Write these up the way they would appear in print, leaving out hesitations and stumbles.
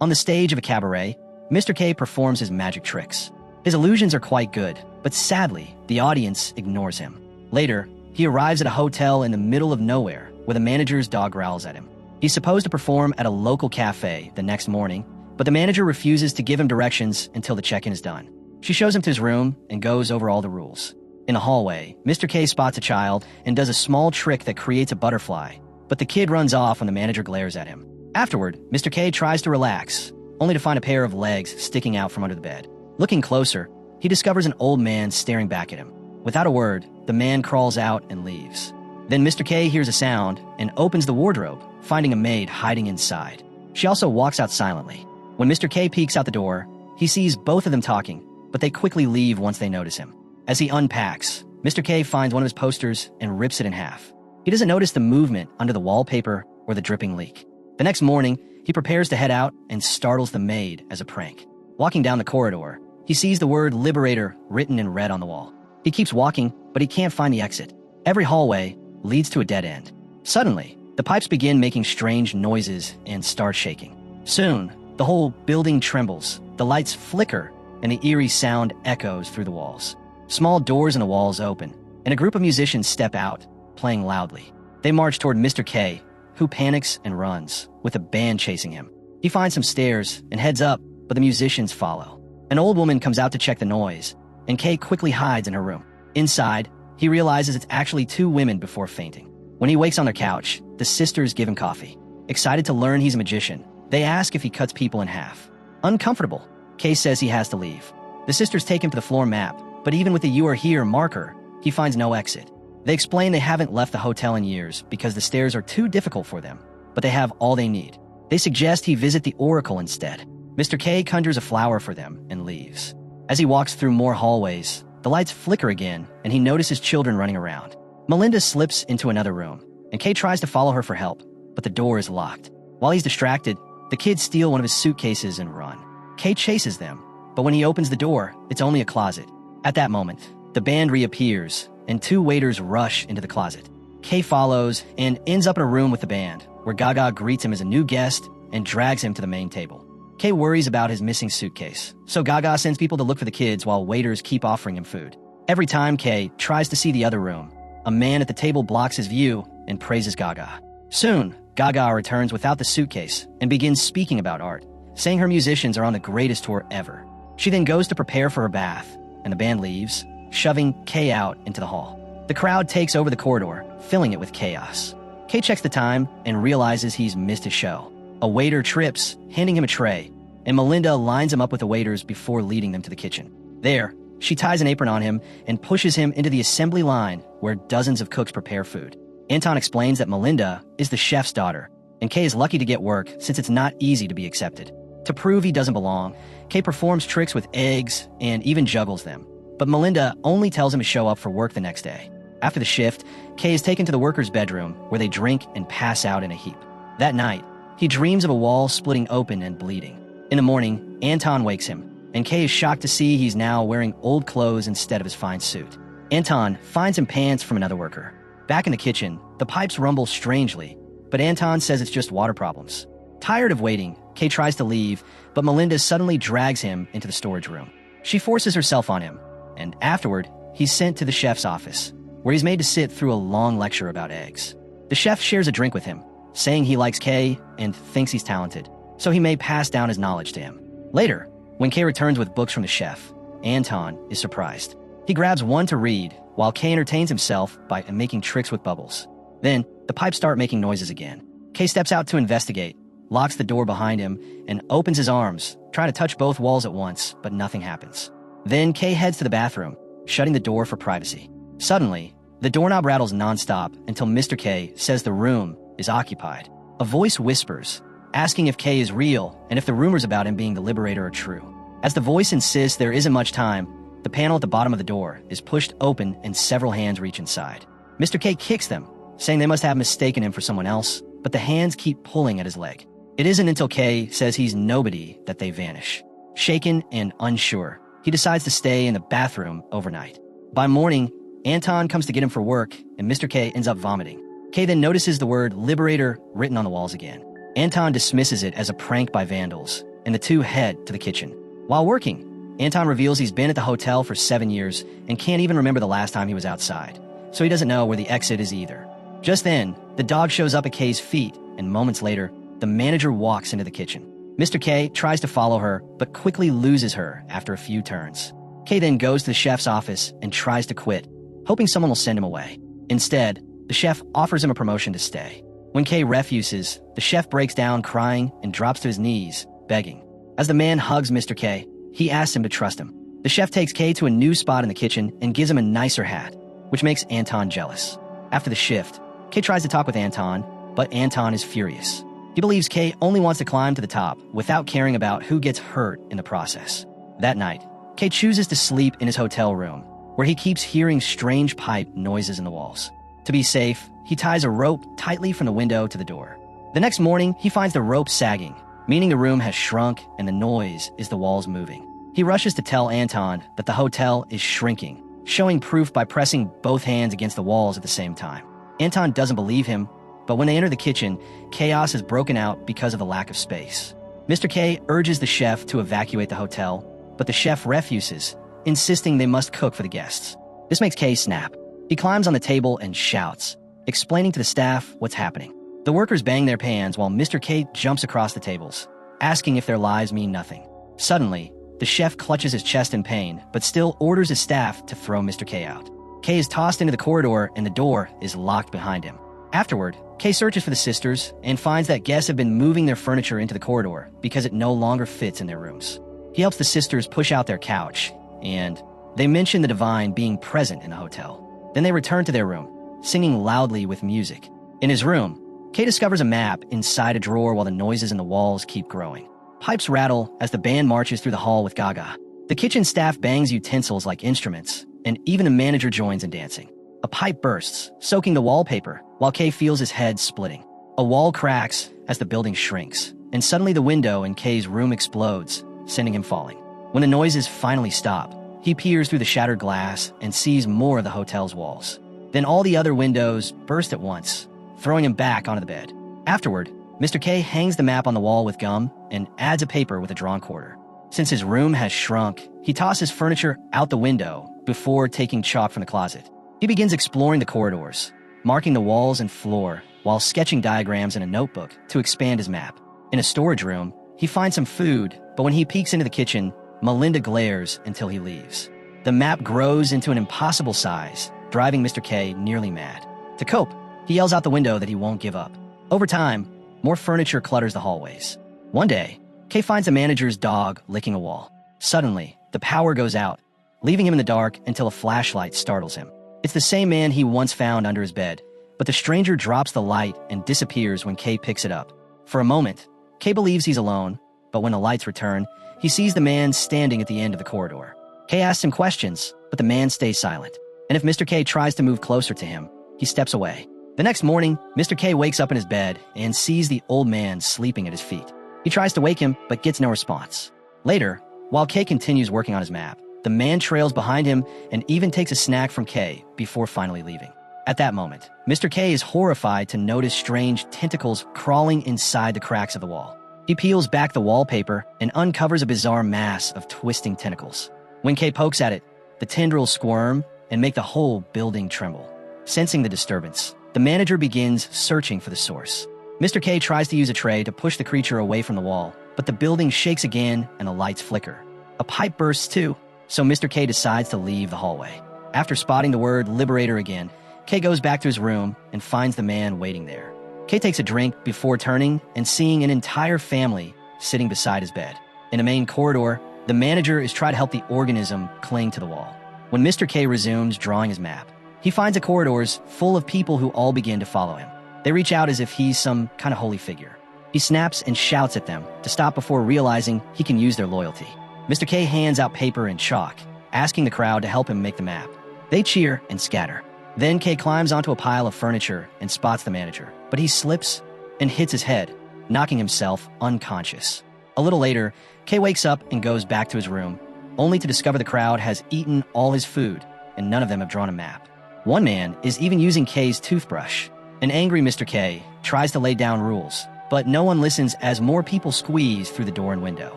On the stage of a cabaret, Mr. K performs his magic tricks. His illusions are quite good, but sadly, the audience ignores him. Later, he arrives at a hotel in the middle of nowhere where the manager's dog growls at him. He's supposed to perform at a local cafe the next morning, but the manager refuses to give him directions until the check-in is done. She shows him to his room and goes over all the rules. In the hallway, Mr. K spots a child and does a small trick that creates a butterfly, but the kid runs off when the manager glares at him. Afterward, Mr. K tries to relax, only to find a pair of legs sticking out from under the bed. Looking closer, he discovers an old man staring back at him. Without a word, the man crawls out and leaves. Then Mr. K hears a sound and opens the wardrobe, finding a maid hiding inside. She also walks out silently. When Mr. K peeks out the door, he sees both of them talking, but they quickly leave once they notice him. As he unpacks, Mr. K finds one of his posters and rips it in half. He doesn't notice the movement under the wallpaper or the dripping leak. The next morning, he prepares to head out and startles the maid as a prank. Walking down the corridor, he sees the word Liberator written in red on the wall. He keeps walking, but he can't find the exit. Every hallway leads to a dead end. Suddenly, the pipes begin making strange noises and start shaking. Soon, the whole building trembles, the lights flicker, and the eerie sound echoes through the walls. Small doors in the walls open, and a group of musicians step out, playing loudly. They march toward Mr. K, who panics and runs, with a band chasing him. He finds some stairs and heads up, but the musicians follow. An old woman comes out to check the noise, and K quickly hides in her room. Inside, he realizes it's actually two women before fainting. When he wakes on their couch, the sisters give him coffee. Excited to learn he's a magician, they ask if he cuts people in half. Uncomfortable, K says he has to leave. The sisters take him to the floor map, but even with the "You Are Here" marker, he finds no exit. They explain they haven't left the hotel in years because the stairs are too difficult for them, but they have all they need. They suggest he visit the Oracle instead. Mr. K conjures a flower for them and leaves. As he walks through more hallways, the lights flicker again, and he notices children running around. Melinda slips into another room, and K tries to follow her for help, but the door is locked. While he's distracted, the kids steal one of his suitcases and run. K chases them, but when he opens the door, it's only a closet. At that moment, the band reappears, and two waiters rush into the closet. K follows and ends up in a room with the band, where Gaga greets him as a new guest and drags him to the main table. K worries about his missing suitcase, so Gaga sends people to look for the kids while waiters keep offering him food. Every time K tries to see the other room, a man at the table blocks his view and praises Gaga. Soon, Gaga returns without the suitcase and begins speaking about art, saying her musicians are on the greatest tour ever. She then goes to prepare for her bath, and the band leaves, shoving K out into the hall. The crowd takes over the corridor, filling it with chaos. K checks the time and realizes he's missed his show. A waiter trips, handing him a tray, and Melinda lines him up with the waiters before leading them to the kitchen. There, she ties an apron on him and pushes him into the assembly line where dozens of cooks prepare food. Anton explains that Melinda is the chef's daughter, and K is lucky to get work since it's not easy to be accepted. To prove he doesn't belong, K performs tricks with eggs and even juggles them. But Melinda only tells him to show up for work the next day. After the shift, K is taken to the workers' bedroom where they drink and pass out in a heap. That night, he dreams of a wall splitting open and bleeding. In the morning, Anton wakes him, and K is shocked to see he's now wearing old clothes instead of his fine suit. Anton finds him pants from another worker. Back in the kitchen, the pipes rumble strangely, but Anton says it's just water problems. Tired of waiting, K tries to leave, but Melinda suddenly drags him into the storage room. She forces herself on him, and afterward, he's sent to the chef's office, where he's made to sit through a long lecture about eggs. The chef shares a drink with him, saying he likes K and thinks he's talented, so he may pass down his knowledge to him. Later, when K returns with books from the chef, Anton is surprised. He grabs one to read, while K entertains himself by making tricks with bubbles. Then, the pipes start making noises again. K steps out to investigate, locks the door behind him, and opens his arms, trying to touch both walls at once, but nothing happens. Then K heads to the bathroom, shutting the door for privacy. Suddenly, the doorknob rattles nonstop until Mr. K says the room is occupied. A voice whispers, asking if K is real and if the rumors about him being the Liberator are true. As the voice insists there isn't much time, the panel at the bottom of the door is pushed open and several hands reach inside. Mr. K kicks them, saying they must have mistaken him for someone else, but the hands keep pulling at his leg. It isn't until K says he's nobody that they vanish. Shaken and unsure, he decides to stay in the bathroom overnight. By morning, Anton comes to get him for work, and Mr. K ends up vomiting. K then notices the word Liberator written on the walls again. Anton dismisses it as a prank by vandals and the two head to the kitchen. While working, Anton reveals he's been at the hotel for 7 years and can't even remember the last time he was outside, so he doesn't know where the exit is either. Just then, the dog shows up at Kay's feet, and moments later, the manager walks into the kitchen. Mr. K tries to follow her, but quickly loses her after a few turns. Kay then goes to the chef's office and tries to quit, hoping someone will send him away. Instead, the chef offers him a promotion to stay. When Kay refuses, the chef breaks down crying and drops to his knees, begging. As the man hugs Mr. K, he asks him to trust him. The chef takes Kay to a new spot in the kitchen and gives him a nicer hat, which makes Anton jealous. After the shift, Kay tries to talk with Anton, but Anton is furious. He believes Kay only wants to climb to the top without caring about who gets hurt in the process. That night, Kay chooses to sleep in his hotel room, where he keeps hearing strange pipe noises in the walls. To be safe, he ties a rope tightly from the window to the door. The next morning, he finds the rope sagging, meaning the room has shrunk and the noise is the walls moving. He rushes to tell Anton that the hotel is shrinking, showing proof by pressing both hands against the walls at the same time. Anton doesn't believe him, but when they enter the kitchen, chaos has broken out because of the lack of space. Mr. K urges the chef to evacuate the hotel, but the chef refuses, insisting they must cook for the guests. This makes Kay snap. He climbs on the table and shouts, explaining to the staff what's happening. The workers bang their pans while Mr. K jumps across the tables, asking if their lives mean nothing. Suddenly, the chef clutches his chest in pain, but still orders his staff to throw Mr. K out. Kay is tossed into the corridor and the door is locked behind him. Afterward, Kay searches for the sisters and finds that guests have been moving their furniture into the corridor because it no longer fits in their rooms. He helps the sisters push out their couch, and they mention the divine being present in the hotel. Then they return to their room, singing loudly with music. In his room, Kay discovers a map inside a drawer while the noises in the walls keep growing. Pipes rattle as the band marches through the hall with Gaga. The kitchen staff bangs utensils like instruments, and even a manager joins in dancing. A pipe bursts, soaking the wallpaper, while Kay feels his head splitting. A wall cracks as the building shrinks, and suddenly the window in Kay's room explodes, sending him falling. When the noises finally stop, he peers through the shattered glass and sees more of the hotel's walls. Then all the other windows burst at once, throwing him back onto the bed. Afterward, Mr. K hangs the map on the wall with gum and adds a paper with a drawn quarter. Since his room has shrunk, he tosses furniture out the window before taking chalk from the closet. He begins exploring the corridors, marking the walls and floor while sketching diagrams in a notebook to expand his map. In a storage room, he finds some food, but when he peeks into the kitchen, Melinda glares until he leaves. The map grows into an impossible size, driving Mr. K nearly mad. To cope, he yells out the window that he won't give up. Over time, more furniture clutters the hallways. One day, Kay finds the manager's dog licking a wall. Suddenly, the power goes out, leaving him in the dark until a flashlight startles him. It's the same man he once found under his bed, but the stranger drops the light and disappears when Kay picks it up. For a moment, Kay believes he's alone, but when the lights return, he sees the man standing at the end of the corridor. Kay asks him questions, but the man stays silent. And if Mr. K tries to move closer to him, he steps away. The next morning, Mr. K wakes up in his bed and sees the old man sleeping at his feet. He tries to wake him, but gets no response. Later, while Kay continues working on his map, the man trails behind him and even takes a snack from Kay before finally leaving. At that moment, Mr. K is horrified to notice strange tentacles crawling inside the cracks of the wall. He peels back the wallpaper and uncovers a bizarre mass of twisting tentacles. When Kay pokes at it, the tendrils squirm and make the whole building tremble. Sensing the disturbance, the manager begins searching for the source. Mr. K tries to use a tray to push the creature away from the wall, but the building shakes again and the lights flicker. A pipe bursts too, so Mr. K decides to leave the hallway. After spotting the word Liberator again, Kay goes back to his room and finds the man waiting there. Kay takes a drink before turning and seeing an entire family sitting beside his bed. In the main corridor, the manager is trying to help the organism cling to the wall. When Mr. K resumes drawing his map, he finds the corridors full of people who all begin to follow him. They reach out as if he's some kind of holy figure. He snaps and shouts at them to stop before realizing he can use their loyalty. Mr. K hands out paper and chalk, asking the crowd to help him make the map. They cheer and scatter. Then Kay climbs onto a pile of furniture and spots the manager, but he slips and hits his head, knocking himself unconscious. A little later, Kay wakes up and goes back to his room, only to discover the crowd has eaten all his food and none of them have drawn a map. One man is even using Kay's toothbrush. An angry Mr. K tries to lay down rules, but no one listens as more people squeeze through the door and window.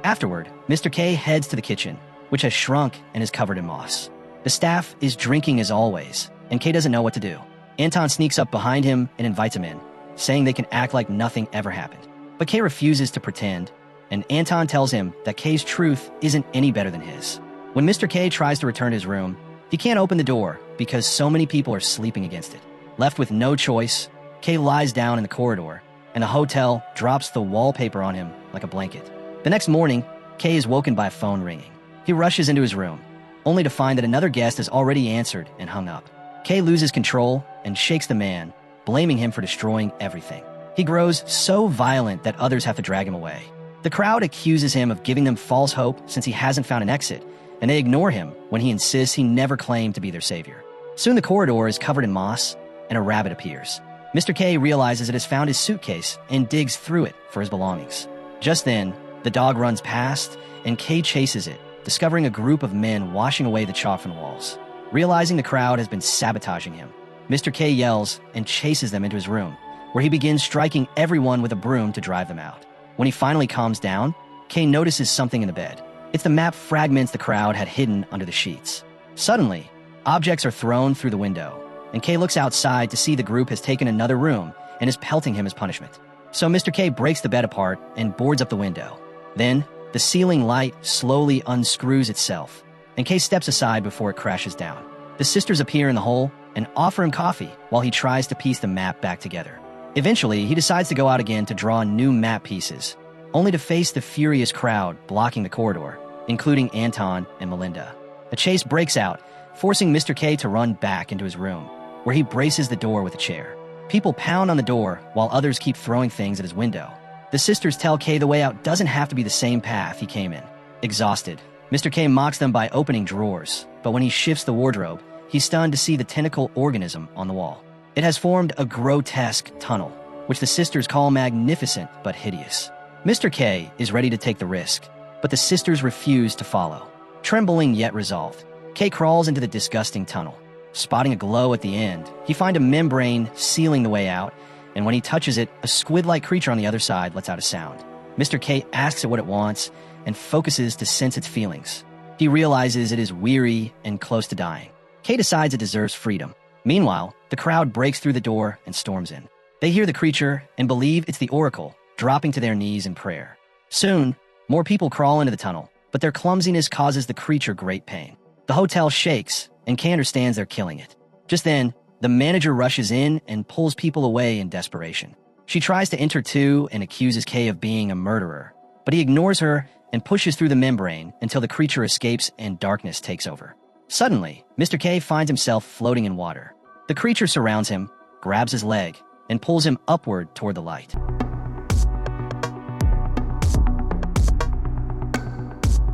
Afterward, Mr. K heads to the kitchen, which has shrunk and is covered in moss. The staff is drinking as always, and K doesn't know what to do. Anton sneaks up behind him and invites him in, saying they can act like nothing ever happened. But K refuses to pretend, and Anton tells him that K's truth isn't any better than his. When Mr. K tries to return to his room, he can't open the door because so many people are sleeping against it. Left with no choice, K lies down in the corridor, and the hotel drops the wallpaper on him like a blanket. The next morning, K is woken by a phone ringing. He rushes into his room, only to find that another guest has already answered and hung up. K loses control and shakes the man, blaming him for destroying everything. He grows so violent that others have to drag him away. The crowd accuses him of giving them false hope since he hasn't found an exit, and they ignore him when he insists he never claimed to be their savior. Soon the corridor is covered in moss, and a rabbit appears. Mr. K realizes it has found his suitcase and digs through it for his belongings. Just then, the dog runs past, and K chases it, discovering a group of men washing away the chalk from the walls. Realizing the crowd has been sabotaging him, Mr. K yells and chases them into his room, where he begins striking everyone with a broom to drive them out. When he finally calms down, K notices something in the bed. It's the map fragments the crowd had hidden under the sheets. Suddenly, objects are thrown through the window, and K looks outside to see the group has taken another room and is pelting him as punishment. So Mr. K breaks the bed apart and boards up the window. Then, the ceiling light slowly unscrews itself, and K steps aside before it crashes down. The sisters appear in the hole and offer him coffee while he tries to piece the map back together. Eventually, he decides to go out again to draw new map pieces, only to face the furious crowd blocking the corridor, including Anton and Melinda. A chase breaks out, forcing Mr. K to run back into his room, where he braces the door with a chair. People pound on the door while others keep throwing things at his window. The sisters tell K the way out doesn't have to be the same path he came in. Exhausted, Mr. K mocks them by opening drawers, but when he shifts the wardrobe, he's stunned to see the tentacle organism on the wall. It has formed a grotesque tunnel, which the sisters call magnificent but hideous. Mr. K is ready to take the risk, but the sisters refuse to follow. Trembling yet resolved, K crawls into the disgusting tunnel. Spotting a glow at the end, he finds a membrane sealing the way out, and when he touches it, a squid-like creature on the other side lets out a sound. Mr. K asks it what it wants and focuses to sense its feelings. He realizes it is weary and close to dying. K decides it deserves freedom. Meanwhile, the crowd breaks through the door and storms in. They hear the creature and believe it's the Oracle, dropping to their knees in prayer. Soon, more people crawl into the tunnel, but their clumsiness causes the creature great pain. The hotel shakes, and K understands they're killing it. Just then, the manager rushes in and pulls people away in desperation. She tries to enter too and accuses K of being a murderer, but he ignores her and pushes through the membrane until the creature escapes and darkness takes over. Suddenly, Mr. K finds himself floating in water. The creature surrounds him, grabs his leg, and pulls him upward toward the light.